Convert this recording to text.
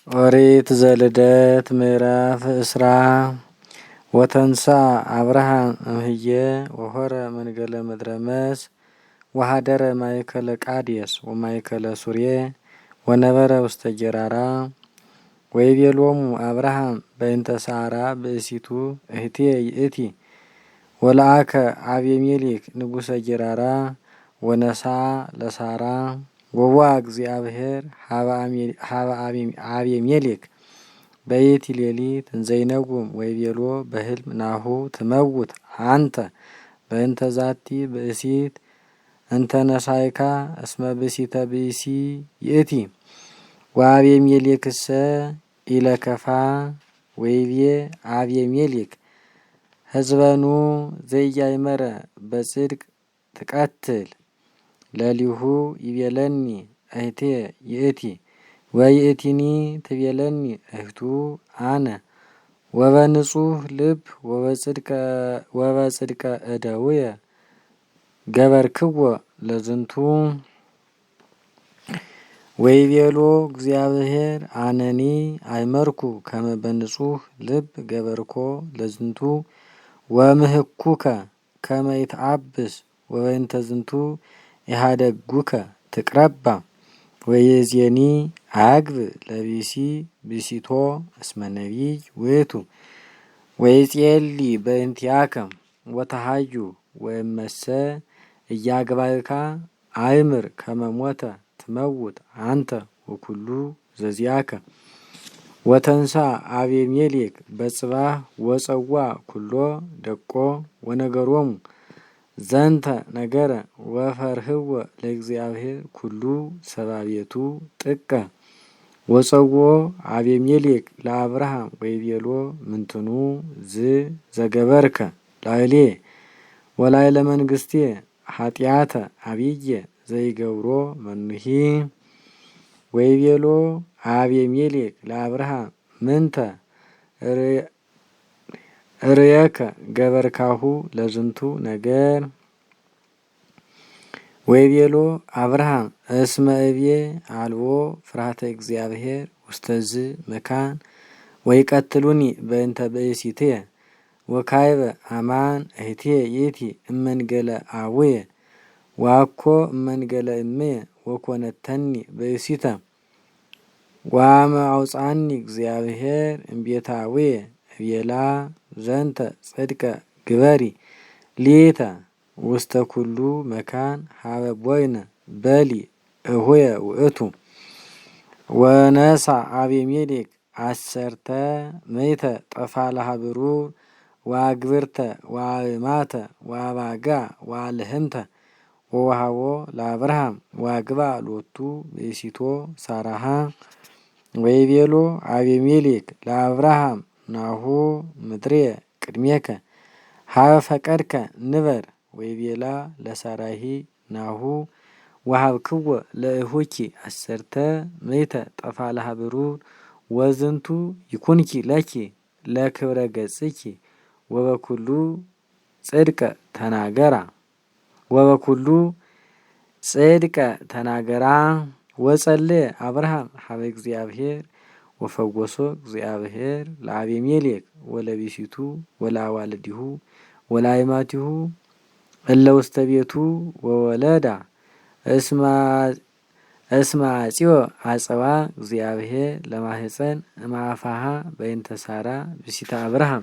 ኦሪት ዘልደት ምዕራፍ እስራ ወተንሳ አብርሃም እምዬ ወሆረ መንገለ ምድረ መስ ወሀደረ ማእከለ ቃዴስ ወማእከለ ሱሬ ወነበረ ውስተ ጌራራ ወይቤሎሙ አብርሃም በእንተ ሳራ ብእሲቱ እህቴ ይእቲ ወለአከ አቤሜሌክ ንጉሰ ጌራራ ወነሳ ለሳራ ወዋ እግዚአብሔር ሀበ አቤሜሌክ በይቲ ሌሊት እንዘይነጉም ወይቤሎ በህልም ናሁ ትመውት አንተ በእንተ ዛቲ ብእሲት እንተ ነሳይካ እስመ ብእሲተ ብእሲ ይእቲ ወአቤሜሌክሰ ኢለከፋ ወይቤ አቤሜሌክ ህዝበኑ ዘኢያእመረ በጽድቅ ትቀትል ለሊሁ ይቤለኒ እህቴ ይእቲ ወይእቲኒ ትቤለኒ እህቱ አነ ወበንጹህ ልብ ወበጽድቀ እደውየ ገበርክዎ ለዝንቱ ወይቤሎ እግዚአብሔር አነኒ አይመርኩ ከመ በንጹህ ልብ ገበርኮ ለዝንቱ ወምህኩከ ከመ ይትአብስ ወበእንተ ዝንቱ ኢሃደጉከ ትቅረባ ወየዜኒ አግብ ለቢሲ ቢሲቶ እስመ ነቢይ ውእቱ ወይጼሊ በእንቲአከ ወተሃዩ ወእመሰ እያግባእካ አይምር ከመ ሞተ ትመውት አንተ ወኩሉ ዘዚአከ ወተንሳ አቤሜሌክ በጽባህ ወጸዋ ኩሎ ደቆ ወነገሮሙ ዘንተ ነገረ ወፈርህወ ለእግዚአብሔር ኩሉ ሰባቤቱ ጥቀ ወጸዎ አቤሜሌክ ለአብርሃም ወይቤሎ ምንትኑ ዝ ዘገበርከ ላዕሌ ወላዕለ መንግስቴ ኃጢአተ አብየ ዘይገብሮ መኑሂ ወይቤሎ አቤሜሌክ ለአብርሃም ምንተ ርእየከ ገበርካሁ ለዝንቱ ነገር ወይቤሎ አብርሃም እስመ እብየ አልቦ ፍርሃተ እግዚአብሔር ውስተዝ መካን ወይቀትሉኒ በእንተ ብእሲትየ ወካይበ አማን እህቴ ይእቲ እመንገለ አቡየ ዋኮ እመንገለ እምየ ወኮነተኒ ብእሲተ ዋመ አውፃኒ እግዚአብሔር እምቤተ አቡየ እቤላ ዘንተ ጽድቀ ግበሪ ሊተ ውስተ ኩሉ መካን ሀበ ቦይነ በሊ እሁየ ውእቱ ወነሳ አቤሜሌክ አሰርተ ምእተ ጠፋለሃ ብሩር ወአግብርተ ወአእማተ ወአባጋ ወአልህምተ ወወሃቦ ለአብርሃም ወአግባ ሎቱ ብእሲቶ ሳራሃ ወይቤሎ አቤሜሌክ ለአብርሃም ናሁ ምድርየ ቅድሜከ ሀበ ፈቀድከ ንበር ወይቤላ ለሳራሂ ናሁ ወሀብክዎ ለእሁኪ አሰርተ ምእተ ጠፋለሃ ብሩር ወዝንቱ ይኩንኪ ለኪ ለክብረ ገጽኪ ወበኩሉ ጽድቀ ተናገራ ወጸለየ አብርሃም ሀበ እግዚአብሔር ወፈወሶ እግዚአብሔር ለአቤሜሌክ ወለቢሲቱ ወለአዋልዲሁ ወለአእማቲሁ እለ ውስተ ቤቱ ወወለዳ እስመ አጽዮ አጸዋ እግዚአብሔር ለማህፀን እምአፋሃ በእንተ ሳራ ብእሲተ አብርሃም